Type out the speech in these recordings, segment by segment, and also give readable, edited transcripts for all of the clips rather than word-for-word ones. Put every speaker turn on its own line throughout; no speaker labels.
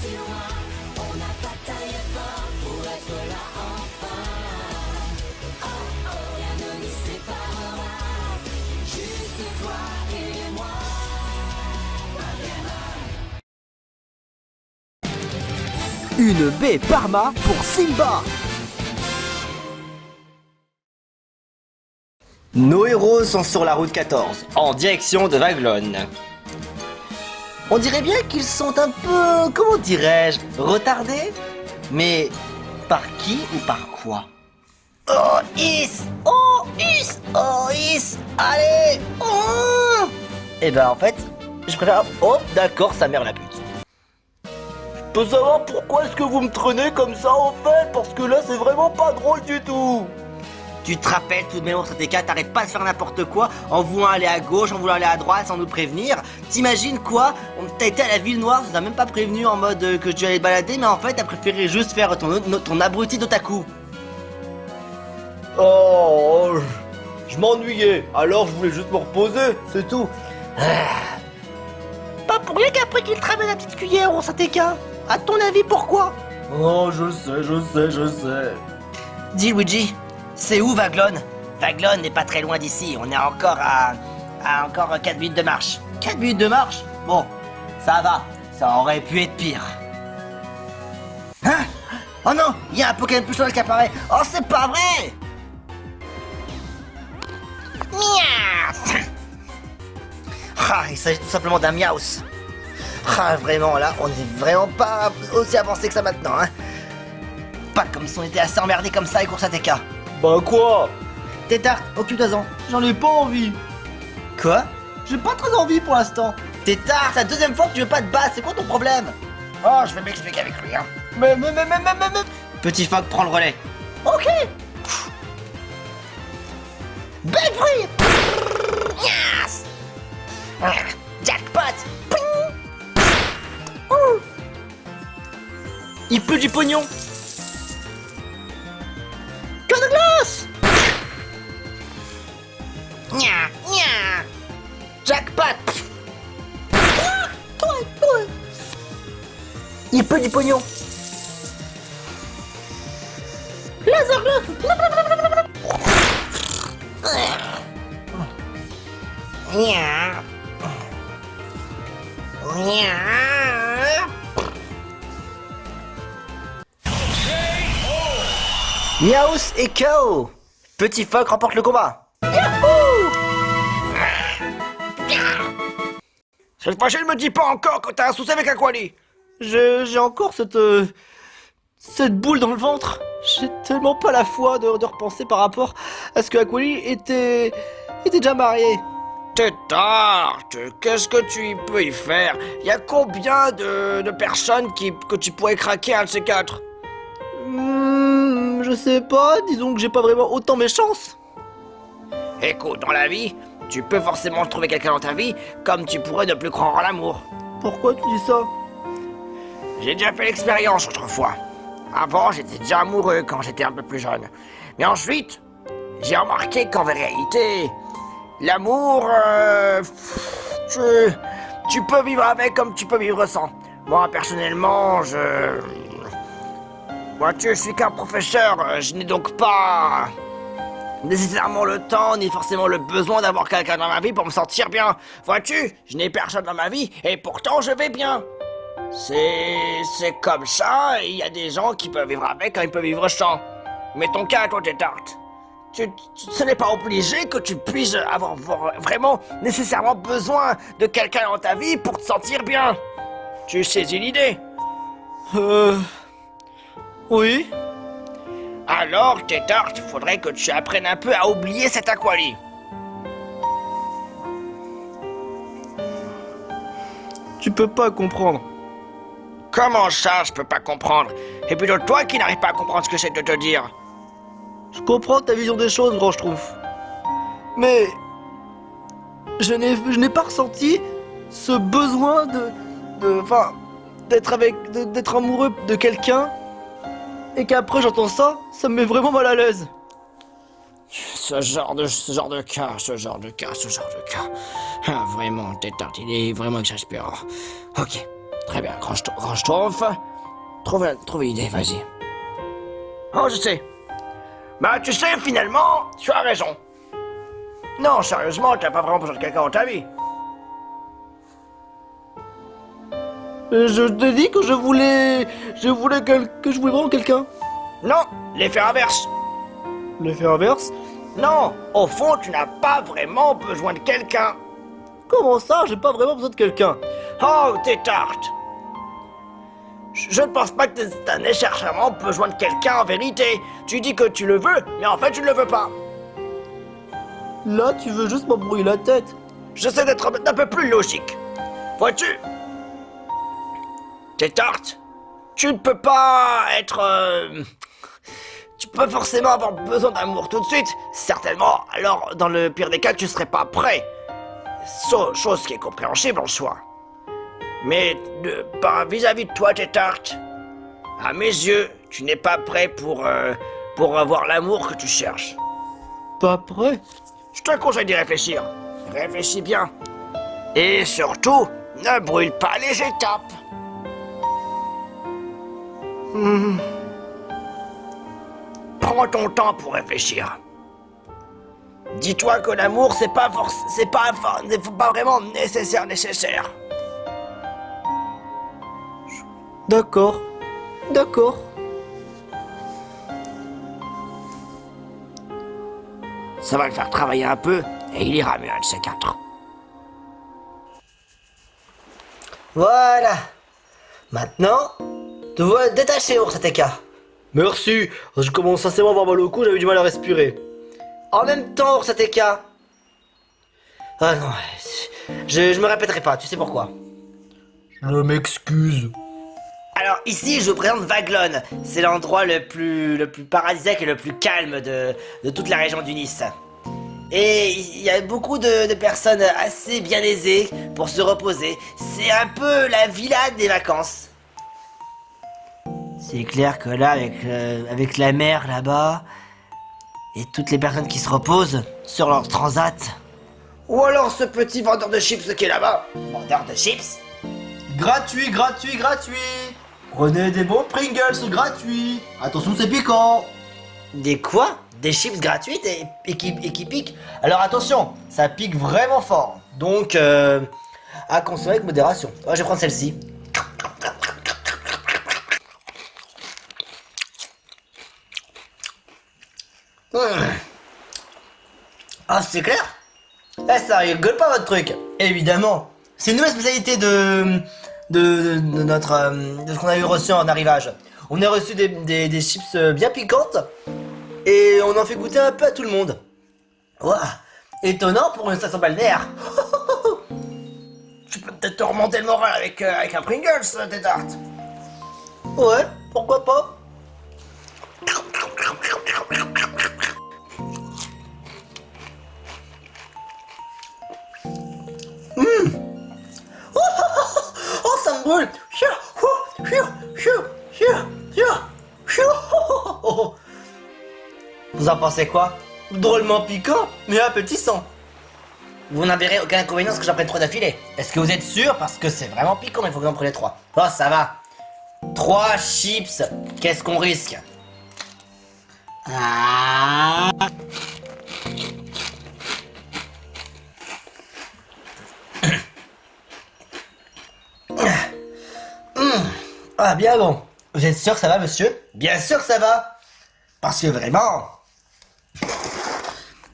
si loin, on n'a pas taillé fort pour être là enfin. Oh oh, rien ne nous séparera, juste toi et moi.
Une baie Parma pour Simba.
Nos héros sont sur la route 14, en direction de Vaglone. On dirait bien qu'ils sont un peu, comment dirais-je, retardés. Mais par qui ou par quoi? Oh Is! Oh Is! Oh Is! Allez! Oh! Eh ben en fait, je préfère... Oh d'accord, sa mère la pute. Je peux savoir pourquoi est-ce que vous me traînez comme ça en fait? Parce que là c'est vraiment pas drôle du tout. Tu te rappelles tout de même, OursaTK, t'arrêtes pas de faire n'importe quoi en voulant aller à gauche, en voulant aller à droite sans nous prévenir. T'imagines quoi? T'as été à la ville noire, tu nous as même pas prévenu en mode que tu allais te balader, mais en fait t'as préféré juste faire ton abruti d'otaku. Oh, je m'ennuyais, alors je voulais juste me reposer, c'est tout. Pas pour rien qu'après qu'il te ramène la petite cuillère, OursaTK. À ton avis, pourquoi? Oh, je sais. Dis Luigi, c'est où Vaglone? Vaglone n'est pas très loin d'ici, on est encore à encore 4 minutes de marche. 4 minutes de marche? Bon, ça va, ça aurait pu être pire. Hein? Oh non, il y a un Pokémon Puissant qui apparaît. Oh, c'est pas vrai! Miaus! Ah, il s'agit tout simplement d'un Miaus. Ah, vraiment, là, on est vraiment pas aussi avancé que ça maintenant, hein. Pas comme si on était assez emmerdés comme ça avec OursaTK. Bah quoi? Tétard, occupe-toi-en. J'en ai pas envie. Quoi? J'ai pas très envie pour l'instant. Tétard, c'est la deuxième fois que tu veux pas te battre, c'est quoi ton problème? Oh, je vais m'expliquer avec lui, hein. Mais... Petit Fogg prend le relais. Ok. Big free. Yes. Jackpot. Il pleut du pognon. Que de glace. Nya, nya. Jackpot. Il pleut du pognon. Laser glace. Nya. Nya. Miaus et KO. Petit Fogg remporte le combat. Yahoo! Cette fois, ne me dis pas encore que t'as un souci avec Aquali. J'ai encore cette boule dans le ventre. J'ai tellement pas la foi de repenser par rapport à ce que Aquali était déjà marié. Tétard, qu'est-ce que tu peux y faire? Y a combien de personnes que tu pourrais craquer un de ces quatre? Je sais pas, disons que j'ai pas vraiment autant mes chances. Écoute, dans la vie, tu peux forcément trouver quelqu'un dans ta vie, comme tu pourrais ne plus croire en l'amour. Pourquoi tu dis ça? J'ai déjà fait l'expérience autrefois. Avant, j'étais déjà amoureux quand j'étais un peu plus jeune. Mais ensuite, j'ai remarqué qu'en réalité, l'amour, tu peux vivre avec comme tu peux vivre sans. Moi, personnellement, Vois-tu, je suis qu'un professeur, je n'ai donc pas nécessairement le temps, ni forcément le besoin d'avoir quelqu'un dans ma vie pour me sentir bien. Vois-tu, je n'ai personne dans ma vie, et pourtant je vais bien. C'est comme ça, il y a des gens qui peuvent vivre avec quand ils peuvent vivre sans. Mais ton cas, toi, Tétard, ce n'est pas obligé que tu puisses avoir vraiment nécessairement besoin de quelqu'un dans ta vie pour te sentir bien. Tu saisis l'idée? Oui. Alors, Tétard, il faudrait que tu apprennes un peu à oublier cet Aquali. Tu peux pas comprendre. Comment ça, je peux pas comprendre? C'est plutôt toi qui n'arrives pas à comprendre ce que c'est de te dire. Je comprends ta vision des choses, grand Schtroumpf. Mais... je n'ai pas ressenti ce besoin d'être amoureux de quelqu'un, et qu'après j'entends ça, ça me met vraiment mal à l'aise. Ce genre de cas. Ah, vraiment, Tétard, il est vraiment exaspérant. Ok,
Très bien, range-toi enfin. Trouve une idée, vas-y. Oh, je sais. Bah, tu sais, finalement, tu as raison. Non, sérieusement, t'as pas vraiment besoin de quelqu'un dans ta vie.
Je te dis que je voulais vraiment quelqu'un.
Non, l'effet inverse.
L'effet inverse?
Non, au fond, tu n'as pas vraiment besoin de quelqu'un.
Comment ça? J'ai pas vraiment besoin de quelqu'un.
Oh, t'es tarte. Je ne pense pas que t'as nécessairement besoin de quelqu'un en vérité. Tu dis que tu le veux, mais en fait, tu ne le veux pas.
Là, tu veux juste m'embrouiller la tête.
J'essaie d'être un peu plus logique. Vois-tu? T'es tarte. Tu ne peux pas être... Tu peux forcément avoir besoin d'amour tout de suite, certainement. Alors, dans le pire des cas, tu serais pas prêt. Chose qui est compréhensible en soi. Mais vis-à-vis de toi, t'es tarte. À mes yeux, tu n'es pas prêt pour avoir l'amour que tu cherches.
Pas prêt?
Je te conseille d'y réfléchir. Réfléchis bien. Et surtout, ne brûle pas les étapes. Prends ton temps pour réfléchir. Dis-toi que l'amour, c'est pas vraiment nécessaire.
D'accord. D'accord.
Ça va le faire travailler un peu, et il ira mieux un de ces quatre.
Voilà. Maintenant, te vois détaché, Ursateka.
Merci. Je commence sincèrement à avoir mal au cou, j'avais du mal à respirer.
En même temps, Ursateka. Ah non, je me répéterai pas, tu sais pourquoi.
Je m'excuse.
Alors ici, je vous présente Vaglone. C'est l'endroit le plus paradisiaque et le plus calme de toute la région du Nice. Et il y a beaucoup de personnes assez bien aisées pour se reposer. C'est un peu la villa des vacances. C'est clair que là, avec la mer là-bas, et toutes les personnes qui se reposent sur leur transat.
Ou alors ce petit vendeur de chips qui est là-bas. Vendeur de chips?
Gratuit. Prenez des bons Pringles gratuits. Attention, c'est piquant.
Des quoi? Des chips gratuites et qui piquent? Alors attention, ça pique vraiment fort. Donc, à consommer avec modération. Moi, je vais prendre celle-ci. Ah, c'est clair? Eh, ça rigole pas votre truc. Évidemment. C'est une nouvelle spécialité de ce qu'on a eu reçu en arrivage. On a reçu des chips bien piquantes et on en fait goûter un peu à tout le monde. Ouah, étonnant pour une station balnéaire.
Tu peux peut-être te remonter le moral avec un Pringles, tes tartes.
Ouais, pourquoi pas? Oh, ça me brûle. Vous en pensez quoi?
Drôlement piquant, mais appétissant.
Vous n'en verrez aucun inconvénient parce que j'en prenne 3 d'affilée. Est-ce que vous êtes sûr? Parce que c'est vraiment piquant, mais il faut que vous en preniez 3. Oh, ça va. 3 chips, qu'est-ce qu'on risque? Ah. Ah, bien bon. Vous êtes sûr que ça va, monsieur? Bien sûr que ça va. Parce que vraiment...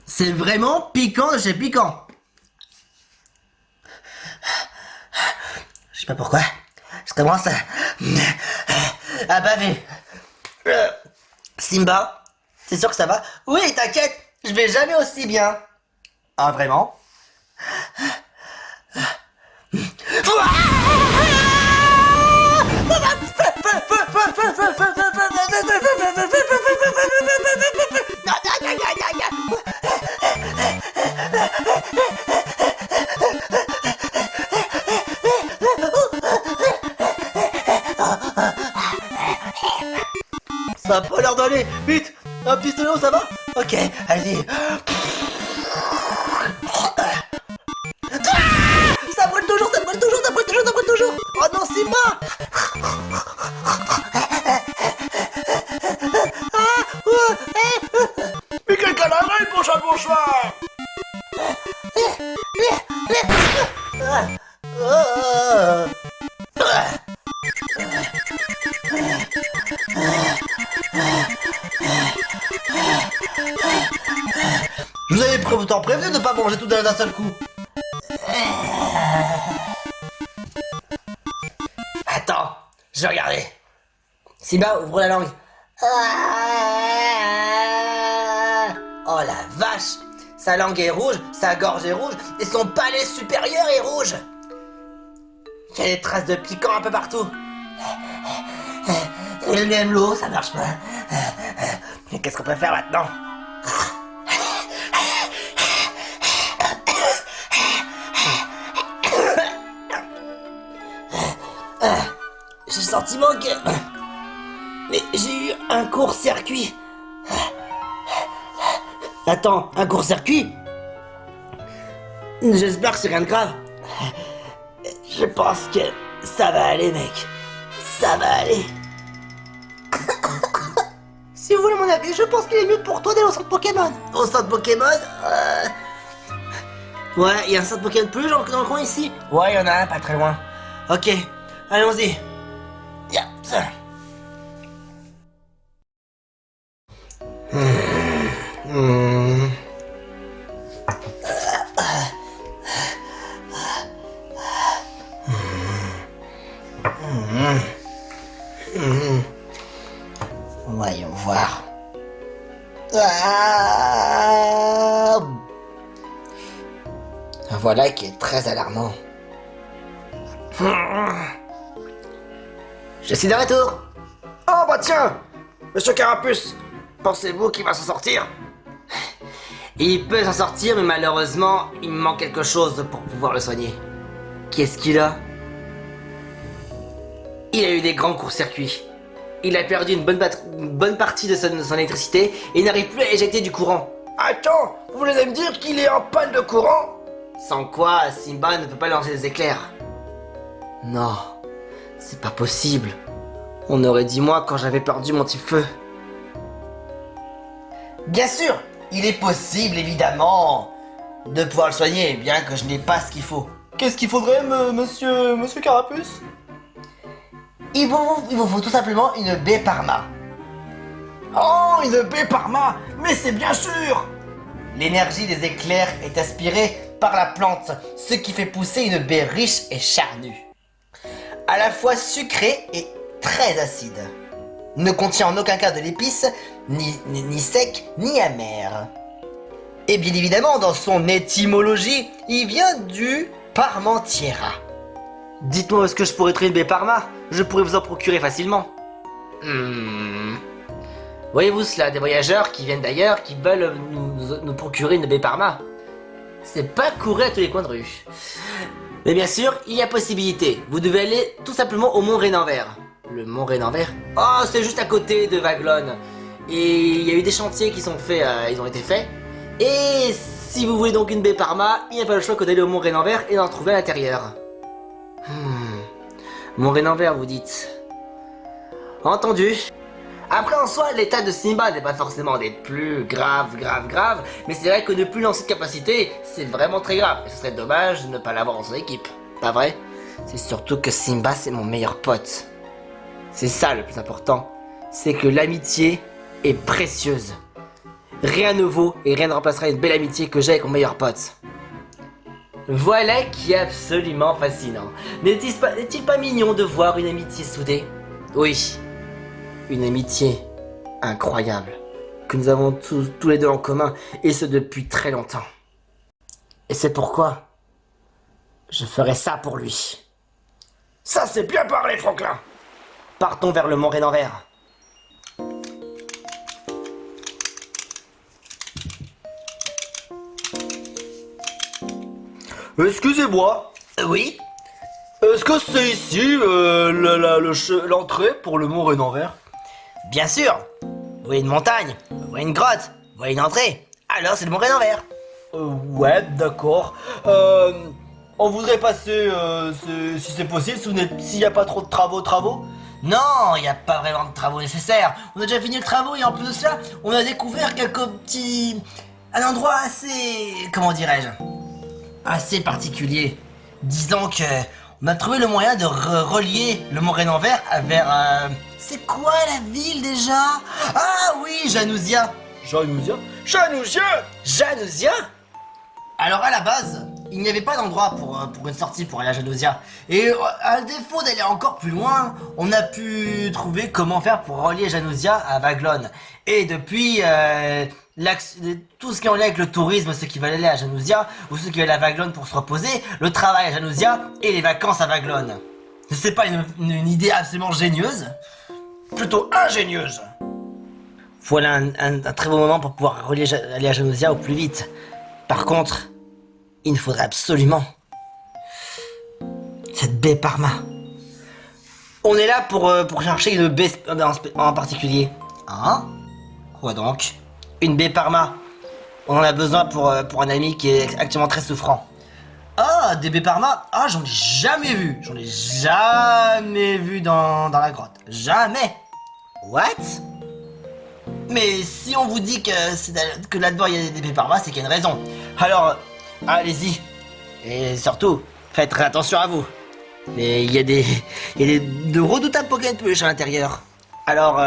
C'est vraiment piquant de chez piquant. Je sais pas pourquoi. Je commence à baver. Simba, c'est sûr que ça va? Oui, t'inquiète, je vais jamais aussi bien. Ah, vraiment? Ça a pas l'air d'aller. Vite, un pistolet, ça va? Ok, allez-y. Ça brûle toujours. Oh non, Simba!
Mais quelqu'un l'arrête pour ça, bonsoir.
Je vous avais pourtant prévenu de ne pas manger tout d'un seul coup. Attends, je vais regarder. Simba, ouvre la langue. Oh la vache! Sa langue est rouge, sa gorge est rouge, et son palais supérieur est rouge. Il y a des traces de piquant un peu partout. Et même l'eau, ça marche pas. Mais qu'est-ce qu'on peut faire maintenant? J'ai le sentiment que... Mais j'ai eu un court-circuit. Attends, un court-circuit? J'espère que c'est rien de grave. Je pense que ça va aller, mec. Ça va aller. Si vous voulez mon avis, je pense qu'il est mieux pour toi d'aller au centre Pokémon. Au centre Pokémon? Ouais, il y a un centre Pokémon plus dans le coin ici. Ouais, il y en a un pas très loin. Ok, allons-y. Yeah. Voyons voir. Voilà qui est très alarmant. Je suis de retour.
Oh bah tiens, Monsieur Carapuce, pensez-vous qu'il va s'en sortir?
Il peut s'en sortir, mais malheureusement, il me manque quelque chose pour pouvoir le soigner. Qu'est-ce qu'il a? Il a eu des grands courts-circuits. Il a perdu une bonne partie de son électricité et il n'arrive plus à éjecter du courant.
Attends, vous voulez me dire qu'il est en panne de courant?
Sans quoi, Simba ne peut pas lancer des éclairs. Non, c'est pas possible. On aurait dit moi quand j'avais perdu mon petit feu. Bien sûr, il est possible évidemment de pouvoir le soigner, bien que je n'ai pas ce qu'il faut.
Qu'est-ce qu'il faudrait, monsieur Carapuce?
Il vous faut tout simplement une baie Parma.
Oh, une baie Parma, mais c'est bien sûr!
L'énergie des éclairs est aspirée par la plante, ce qui fait pousser une baie riche et charnue. À la fois sucrée et très acide. Ne contient en aucun cas de l'épice, ni sec, ni amer. Et bien évidemment, dans son étymologie, il vient du Parmentiera. Dites-moi où est-ce que je pourrais trouver une baie Parma? Je pourrais vous en procurer facilement. Voyez-vous cela, des voyageurs qui viennent d'ailleurs, qui veulent nous procurer une baie Parma. C'est pas courir à tous les coins de rue. Mais bien sûr, il y a possibilité. Vous devez aller tout simplement au Mont Rénanvert. Le Mont Rénanvert? Oh, c'est juste à côté de Vaglone. Et il y a eu des chantiers qui sont faits, ils ont été faits. Et si vous voulez donc une baie Parma, il n'y a pas le choix que d'aller au Mont Rénanvert et d'en trouver à l'intérieur. Mont Rénanvert, vous dites? Entendu. Après, en soi, l'état de Simba n'est pas forcément des plus graves, mais c'est vrai que ne plus lancer de capacité, c'est vraiment très grave, et ce serait dommage de ne pas l'avoir dans son équipe, pas vrai? C'est surtout que Simba, c'est mon meilleur pote. C'est ça le plus important, c'est que l'amitié est précieuse. Rien ne vaut et rien ne remplacera une belle amitié que j'ai avec mon meilleur pote. Voilà qui est absolument fascinant. N'est-il pas mignon de voir une amitié soudée? Oui. Une amitié incroyable que nous avons tous les deux en commun, et ce depuis très longtemps. Et c'est pourquoi je ferai ça pour lui.
Ça c'est bien parlé, Franklin.
Partons vers le Mont Rénanvert.
Excusez-moi.
Oui?
Est-ce que c'est ici l'entrée pour le Mont Rénanvert?
Bien sûr. Vous voyez une montagne, vous voyez une grotte, vous voyez une entrée. Alors c'est le Mont Rénanvert.
Ouais, d'accord. On voudrait passer, si c'est possible, s'il n'y a pas trop de travaux.
Non, il n'y a pas vraiment de travaux nécessaires. On a déjà fini le travaux et en plus de cela, on a découvert quelques petits... un endroit assez... comment dirais-je, assez particulier. Disons que on a trouvé le moyen de relier le Mont Rénanvert vers... c'est quoi la ville déjà? Ah oui, Januzia. Januzia? Alors à la base, il n'y avait pas d'endroit pour une sortie pour aller à Januzia. Et à défaut d'aller encore plus loin, on a pu trouver comment faire pour relier Januzia à Vaglone. Et depuis, tout ce qui est en lien avec le tourisme, ceux qui veulent aller à Januzia, ou ceux qui veulent aller à Vaglone pour se reposer, le travail à Januzia et les vacances à Vaglone. C'est pas une idée absolument génieuse?
Plutôt ingénieuse.
Voilà un très bon moment pour pouvoir aller à Januzia au plus vite. Par contre, il nous faudrait absolument cette baie Parma. On est là pour chercher une baie en particulier. Hein? Quoi donc? Une baie Parma. On en a besoin pour un ami qui est actuellement très souffrant. Ah, des baies Parma? Ah, j'en ai jamais vu. J'en ai jamais vu dans la grotte. Jamais. What? Mais si on vous dit que là-dedans il y a des baies Parma, c'est qu'il y a une raison. Alors, allez-y. Et surtout, faites très attention à vous. Mais il y a de redoutables Pokémon Peluche à l'intérieur. Alors,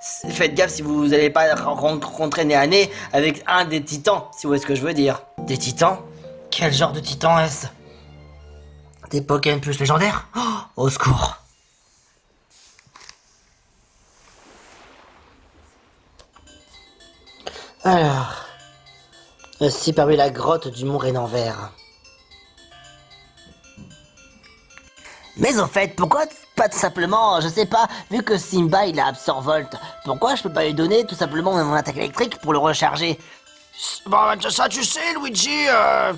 faites gaffe si vous n'allez pas rencontrer nez à nez avec un des titans, si vous voyez ce que je veux dire. Des titans? Quel genre de titan est-ce? Des Pokémon Peluche légendaires? Oh, au secours. Alors, voici parmi la grotte du Mont Rénanvert. Mais au fait, pourquoi pas tout simplement, je sais pas, vu que Simba il a Absorvolt, pourquoi je peux pas lui donner tout simplement mon attaque électrique pour le recharger?
Bon, ça tu sais, Luigi, y a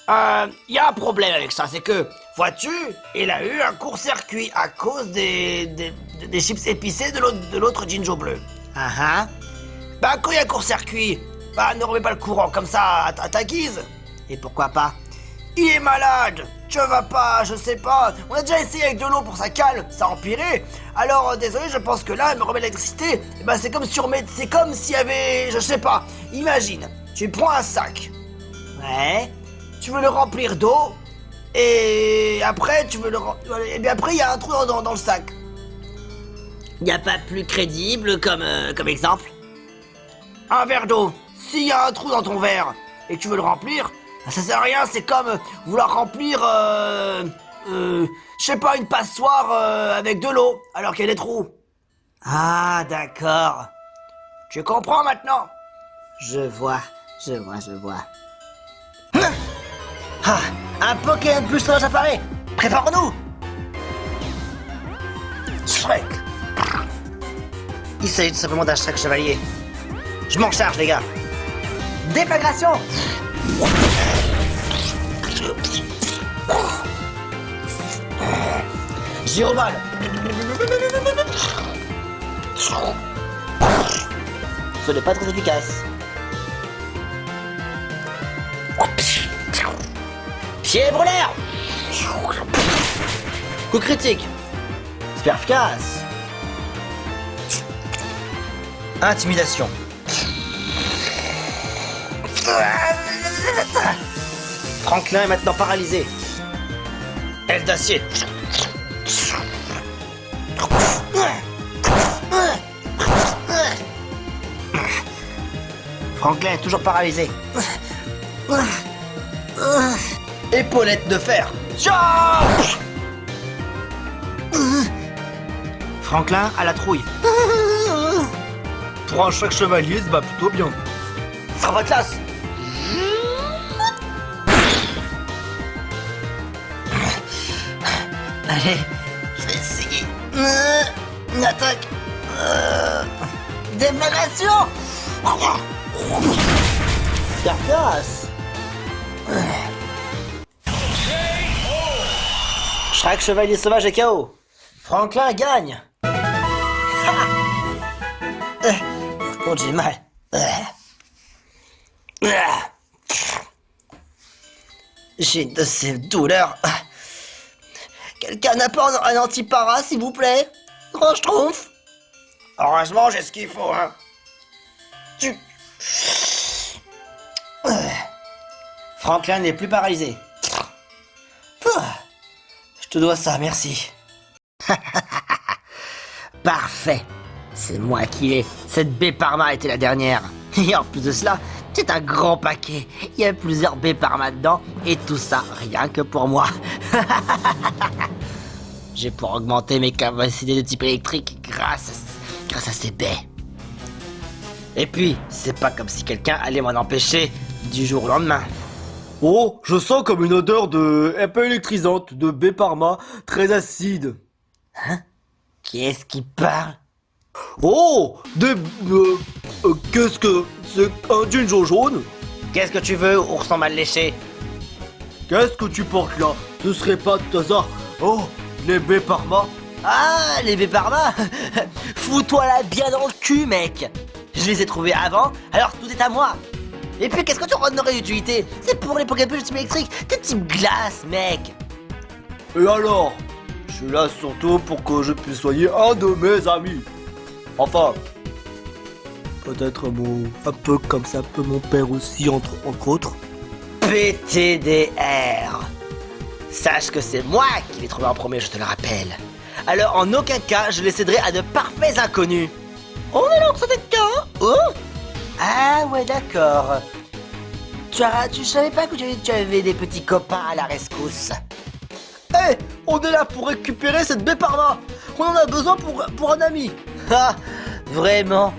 un problème avec ça, c'est que, vois-tu, il a eu un court-circuit à cause des chips épicés de l'autre Jinjo bleu.
Ah ah.
Bah, quand il y a un court-circuit, bah, ne remets pas le courant comme ça à ta guise.
Et pourquoi pas?
Il est malade, tu vas pas, je sais pas. On a déjà essayé avec de l'eau pour sa cale, ça a empiré. Alors, désolé, je pense que là, elle me remet l'électricité. Bah, c'est comme s'il y avait, je sais pas. Imagine, tu prends un sac.
Ouais.
Tu veux le remplir d'eau. Et après, et bien après, il y a un trou dans le sac.
Y a pas plus crédible comme exemple?
Un verre d'eau. S'il y a un trou dans ton verre et que tu veux le remplir, ça sert à rien, c'est comme vouloir remplir, je sais pas, une passoire avec de l'eau alors qu'il y a des trous.
Ah, d'accord.
Tu comprends maintenant?
Je vois. Ah, un Pokémon plus sauvage apparaît. Préparons-nous. Shrek. Il s'agit tout simplement d'un Shrek chevalier. Je m'en charge, les gars. Déflagration. Gyroball. Ce n'est pas très efficace. Pied brûleur. Coup critique. Super efficace. Intimidation. Franklin est maintenant paralysé. Aile d'acier. Franklin est toujours paralysé. Épaulette de fer. Franklin à la trouille.
Pour un Shrek chevalier, ça va plutôt bien.
Sur votre classe. Allez, je vais essayer. Une attaque. Déflagration. Carcasse. Shrek chevalier sauvage est KO. Franklin gagne. Par contre, j'ai mal. J'ai de ces douleurs. Quelqu'un n'a pas un antipara, s'il vous plaît? Grand Schtroumpf?
Heureusement, j'ai ce qu'il faut, hein.
Franklin n'est plus paralysé. Je te dois ça, merci. Parfait. C'est moi qui l'ai. Cette baie Parma était la dernière. Et en plus de cela, c'est un grand paquet. Il y a plusieurs baies Parma dedans. Et tout ça, rien que pour moi. J'ai pour augmenter mes capacités de type électrique grâce à ces baies. Et puis, c'est pas comme si quelqu'un allait m'en empêcher du jour au lendemain.
Oh, je sens comme une odeur un peu électrisante, de baie Parma, très acide.
Hein? Qui est-ce qui parle?
Oh, qu'est-ce que c'est un Jinjo jaune?
Qu'est-ce que tu veux, ourson mal léché?
Qu'est-ce que tu portes là? Ce serait pas de tout hasard? Oh, les baies Parma?
Ah, les baies Parma. Fous-toi là bien dans le cul, mec. Je les ai trouvés avant, alors tout est à moi. Et puis, qu'est-ce que tu en aurais d'utilité? C'est pour les Pokéballs de type électrique, t'es type glace, mec.
Et alors? Je suis là surtout pour que je puisse soigner un de mes amis. Enfin, peut-être un peu comme ça, un peu mon père aussi, entre autres.
PTDR. Sache que c'est moi qui l'ai trouvé en premier, je te le rappelle. Alors, en aucun cas, je les céderai à de parfaits inconnus. On est dans ce cas. Oh. Ah ouais, d'accord. Tu savais pas que tu avais des petits copains à la rescousse?
Hé, on est là pour récupérer cette baie Parma. On en a besoin pour un ami.
Ah, vraiment?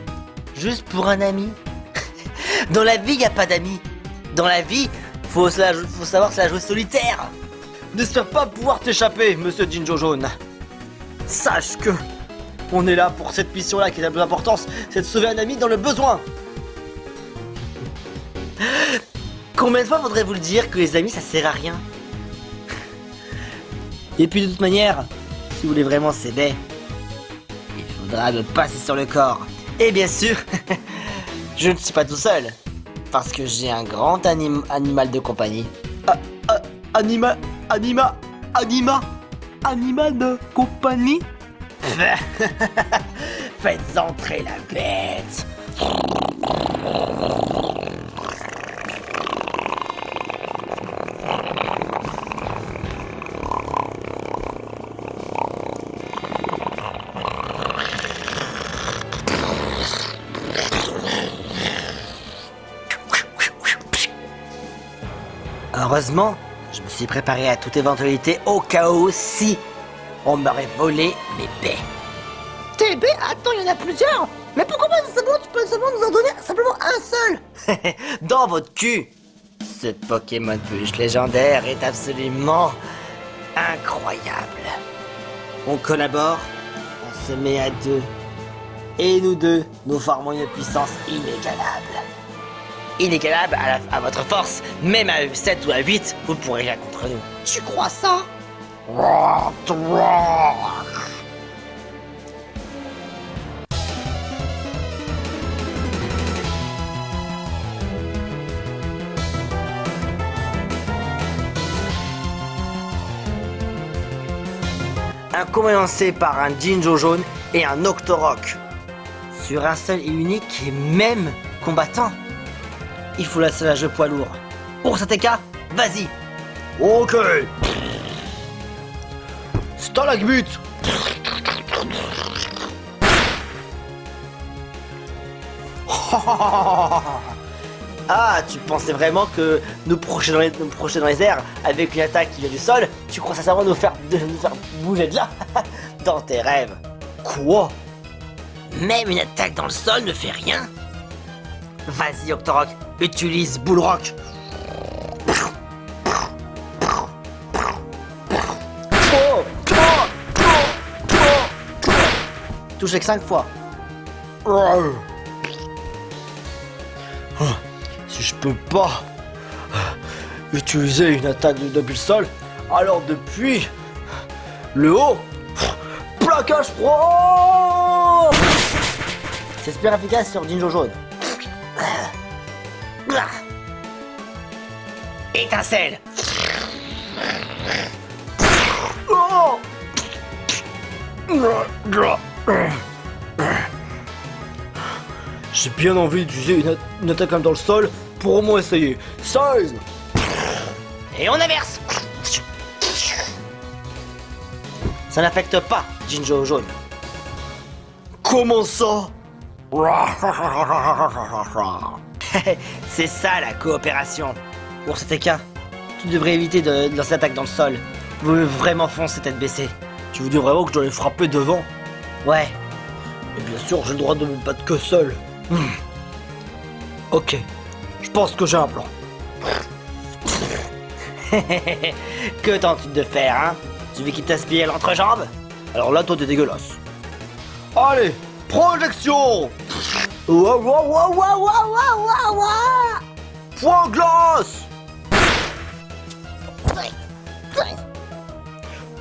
Juste pour un ami? Dans la vie, y a pas d'amis. Dans la vie, faut savoir se la jouer solitaire.
N'espère pas pouvoir t'échapper, monsieur Jinjo jaune. Sache que on est là pour cette mission-là qui a la plus d'importance, c'est de sauver un ami dans le besoin.
Combien de fois faudrait-vous le dire que les amis ça sert à rien? Et puis de toute manière, si vous voulez vraiment s'aider, il faudra me passer sur le corps. Et bien sûr, je ne suis pas tout seul, parce que j'ai un grand animal de compagnie.
Animal de compagnie.
Faites entrer la bête. Heureusement, je me suis préparé à toute éventualité au cas où si on m'aurait volé mes baies. Tes baies? Attends, il y en a plusieurs. Mais pourquoi pas tu peux seulement nous en donner simplement un seul? Dans votre cul. Ce Pokémon Peluche légendaire est absolument incroyable. On collabore, on se met à deux. Et nous deux, nous formons une puissance inégalable. Inégalable à votre force, même à 7 ou à 8, vous ne pourrez rien contre nous. Tu crois ça? Un combat lancé par un Jinjo jaune et un Octorok. Sur un seul et unique et même combattant. Il faut la jeu poids lourd. Pour CTK, vas-y.
Ok. Stalagmite.
Ah, tu pensais vraiment que nous projeter dans les airs avec une attaque qui vient du sol? Tu crois sincèrement nous faire bouger de là? Dans tes rêves.
Quoi?
Même une attaque dans le sol ne fait rien? Vas-y Octorok, utilise Bull Rock. Touche avec 5 fois.
Si je peux pas utiliser une attaque depuis le sol, alors depuis le haut, plaquage pro.
C'est super efficace sur Jinjo jaune. Étincelle.
Oh. J'ai bien envie d'utiliser une attaque dans le sol pour au moins essayer. 16.
Et on inverse. Ça n'affecte pas Jinjo jaune.
Comment ça?
C'est ça la coopération. Ours TK, tu devrais éviter de lancer l'attaque dans le sol. Vous voulez vraiment foncer tête baissée.
Tu veux dire vraiment que je dois les frapper devant?
Ouais.
Et bien sûr, j'ai le droit de me battre que seul. Ok, je pense que j'ai un plan.
Que tentes-tu de faire, hein? Tu veux qu'il t'aspire l'entrejambe?
Alors là, toi, t'es dégueulasse. Allez, projection. Ouah, ouah, ouah, ouah, ouah, ouah, ouah, ouah. Point glace.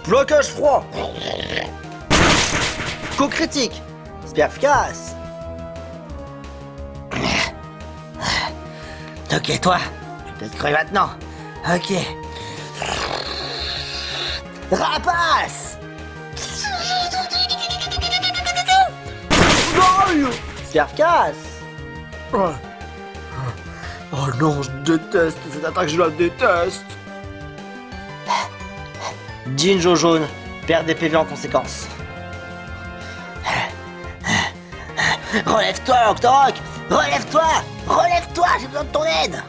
Blocage froid.
Coup critique. Super efficace. Ok, toi, tu peux te crever maintenant. Ok. Rapace.
Aïe.
Super efficace.
Oh non, je déteste cette attaque, je la déteste.
Jinjo jaune perd des PV en conséquence. Relève-toi, Octorok. Relève-toi. Relève-toi, j'ai besoin de ton aide.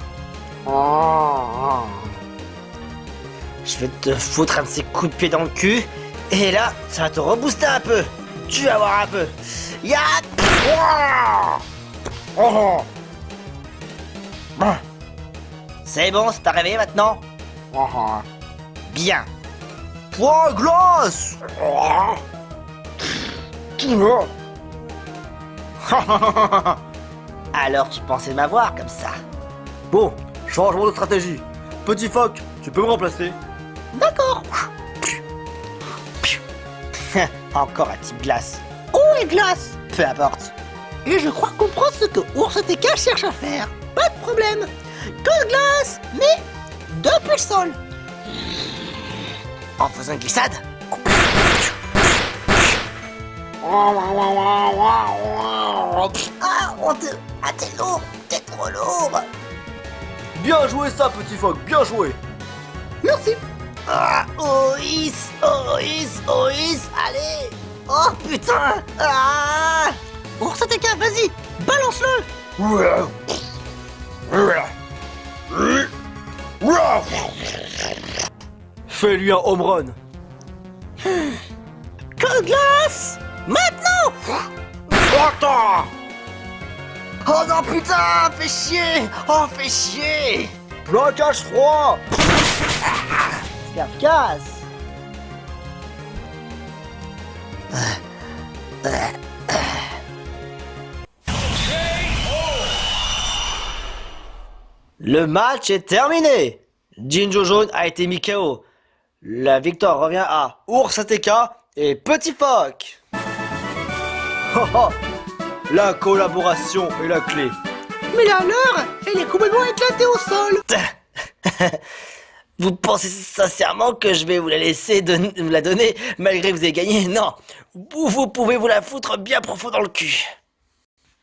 Je vais te foutre un de ces coups de pied dans le cul. Et là, ça va te rebooster un peu. Tu vas voir un peu. Ya. C'est bon, c'est t'as réveillé maintenant? Bien.
Point glace.
Alors tu pensais m'avoir comme ça?
Bon, changement de stratégie. Petit phoque, tu peux me remplacer?
D'accord. Encore un type glace. Oh, et glace. Peu importe. Et je crois comprendre ce que Ours TK cherche à faire. Pas de problème. Que glace, mais depuis le sol. En faisant une glissade. T'es lourd. T'es trop lourd.
Bien joué ça, petit phoque, bien joué.
Merci. Ah, Ois, allez. Oh putain. Ah. Ours TK, vas-y, balance-le.
Fais-lui un home run.
Que glace. Maintenant.
Attends.
Oh non putain, fais chier. Oh, fais chier.
Blocage froid.
Efficace. Le match est terminé. Jinjo jaune a été mis KO. La victoire revient à Ours TK et Petit Phoque.
La collaboration est la clé.
Mais la leur, elle est complètement éclatée au sol. Vous pensez sincèrement que je vais vous la laisser vous la donner malgré que vous ayez gagné? Non. Vous pouvez vous la foutre bien profond dans le cul.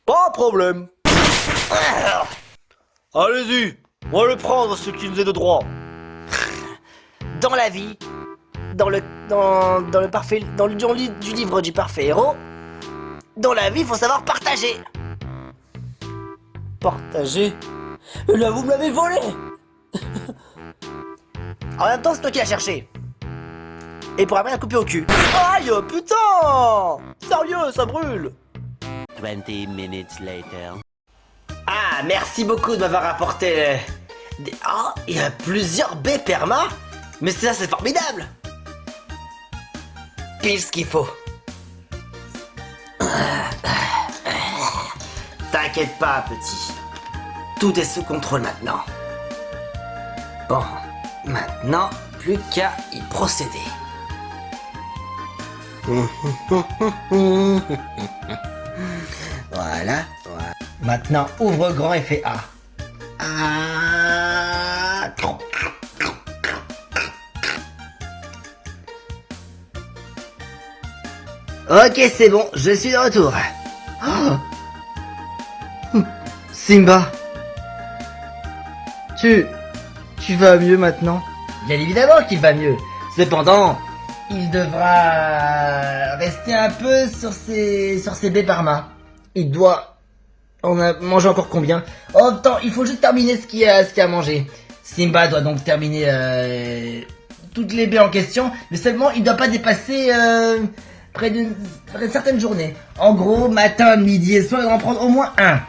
Pas de problème. Allez-y, on va le prendre ce qui nous est de droit.
Dans la vie, dans le parfait, dans le du livre du parfait héros, dans la vie, il faut savoir partager.
Partager? Là, vous me l'avez volé.
En même temps, c'est toi qui l'as cherché. Et pour après la couper au cul.
Aïe, putain. Sérieux, ça brûle.
20 minutes later.
Ah, merci beaucoup de m'avoir apporté Oh, il y a plusieurs baies perma. Mais ça, c'est formidable. Pile ce qu'il faut. T'inquiète pas, petit. Tout est sous contrôle maintenant. Bon, maintenant, plus qu'à y procéder. Voilà. Maintenant, ouvre grand et fais A. Ok, c'est bon, je suis de retour. Oh. Simba. Tu vas mieux maintenant? Bien évidemment qu'il va mieux. Cependant, il devra rester un peu sur ses baies parma. Il doit... On a mangé encore combien? Oh, attends, il faut juste terminer ce qu'il y a à manger. Simba doit donc terminer toutes les baies en question, mais seulement il doit pas dépasser près d'une certaine journée. En gros, matin, midi et soir, il doit en prendre au moins un.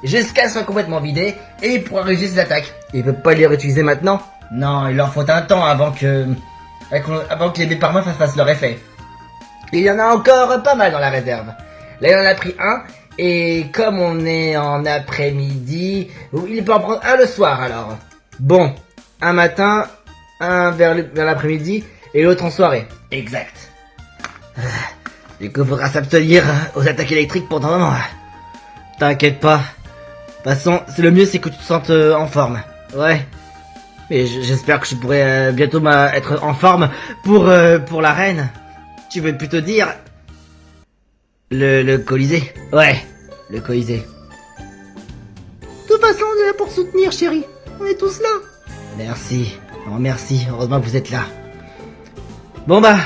Jusqu'à ce soit complètement vidé, et il pourra réussir ses attaques. Il peut pas les réutiliser maintenant. Non, il leur faut un temps avant que les baies parma fassent leur effet. Il y en a encore pas mal dans la réserve. Là, il en a pris un, et comme on est en après-midi, il peut en prendre un le soir alors. Bon, un matin, un vers l'après-midi, et l'autre en soirée. Exact. Du coup, faudra s'abstenir aux attaques électriques pendant un moment. T'inquiète pas. De toute façon, le mieux c'est que tu te sentes en forme. Ouais. Mais j'espère que je pourrai bientôt être en forme pour la reine. Tu veux plutôt dire... Le Colisée. Ouais, le Colisée. De toute façon, on est là pour soutenir, chérie. On est tous là. Merci. Oh, merci. Heureusement que vous êtes là. Bon bah...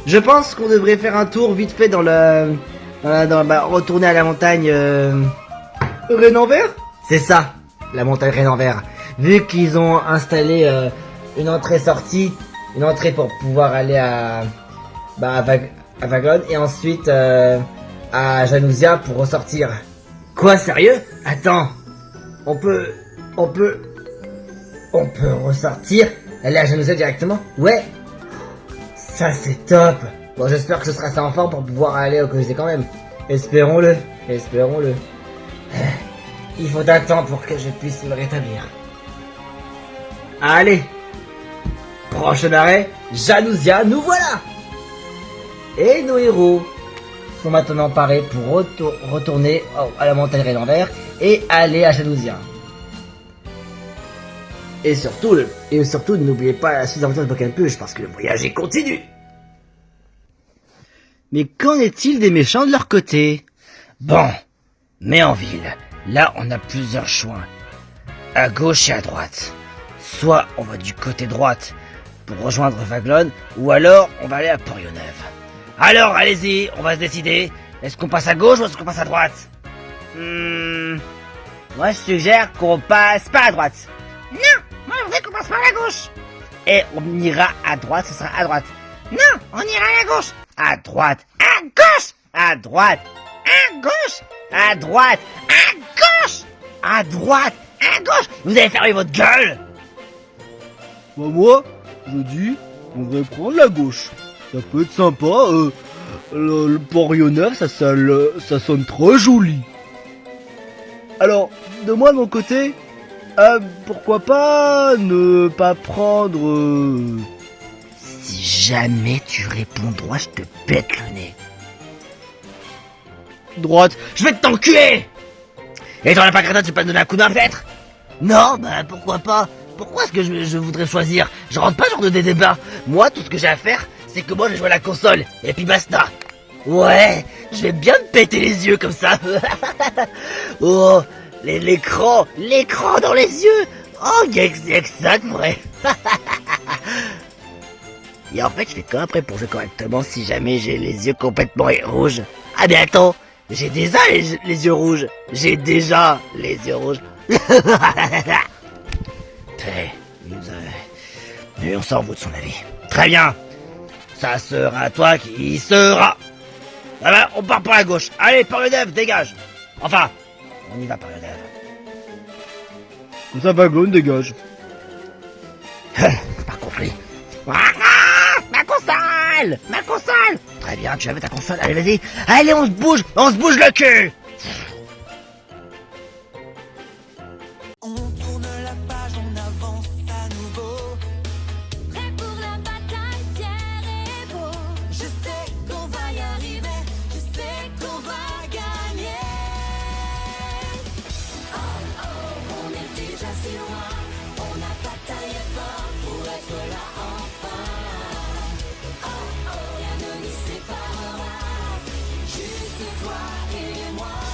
Je pense qu'on devrait faire un tour vite fait retourner à la montagne... Rennes-en-Vert? C'est ça, la montagne Rennes-en-Vert. Vu qu'ils ont installé une entrée-sortie, une entrée pour pouvoir aller à Vaglone et ensuite à Januzia pour ressortir. Quoi, sérieux? Attends, on peut ressortir, aller à Januzia directement? Ouais. Ça c'est top. Bon, j'espère que ce sera ça en forme pour pouvoir aller au Colisée quand même. Espérons-le. Il faut un temps pour que je puisse me rétablir. Allez. Prochain arrêt, Januzia, nous voilà. Et nos héros sont maintenant parés pour retourner à la montagne Rennes-en-Vert et aller à Januzia. Et surtout, n'oubliez pas la suite d'aventure de Pokémon Push parce que le voyage est continu. Mais qu'en est-il des méchants de leur côté? Bon, mais en ville, là on a plusieurs choix. À gauche et à droite. Soit on va du côté droite pour rejoindre Vaglone, ou alors on va aller à Porionneuve. Alors allez-y, on va se décider. Est-ce qu'on passe à gauche ou est-ce qu'on passe à droite? Moi je suggère qu'on passe pas à droite. Non, moi je voudrais qu'on passe par la gauche. Et on ira à droite, ce sera à droite. Non, on ira à la gauche. À droite, à gauche, à droite, à gauche, à droite, à gauche, à droite, à gauche. Vous allez fermer votre gueule.
Bah moi, je dis, on devrait prendre la gauche. Ça peut être sympa, le Porionneuve, ça sonne trop joli. Alors, de moi de mon côté, pourquoi pas ne pas prendre...
Si jamais tu réponds droit, je te pète le nez.
Droite.
Je vais t'enculer. Et t'en as pas crétin, tu peux me donner un coup de main peut-être? Non, bah pourquoi pas? Pourquoi est-ce que je voudrais choisir? Je rentre pas ce genre de débat. Moi, tout ce que j'ai à faire, c'est que moi je joue à la console, et puis basta. Ouais, je vais bien me péter les yeux comme ça. Oh, l'écran dans les yeux. Oh, exact, vrai. Et en fait, je fais comme après pour jouer correctement si jamais j'ai les yeux complètement rouges. Ah mais attends, j'ai déjà les yeux rouges. J'ai déjà les yeux rouges. Mais on s'en fout de son avis. Très bien. Ça sera toi qui sera. Ah bah, on part par la gauche. Allez, Porionneuve, dégage. Enfin, on y va, Porionneuve.
Comme ça, Vaglone dégage.
Pas compris. Ma console. Très bien, tu avais ta console. Allez, vas-y. Allez, on se bouge le cul.
On tourne la page, on avance à nouveau. Prêt pour la bataille, fier et beau. Je sais qu'on va y arriver, je sais qu'on va gagner. Oh oh, on est déjà si loin. On a bataillé fort pour être là enfin. Oh oh, rien ne nous séparera. toi et moi.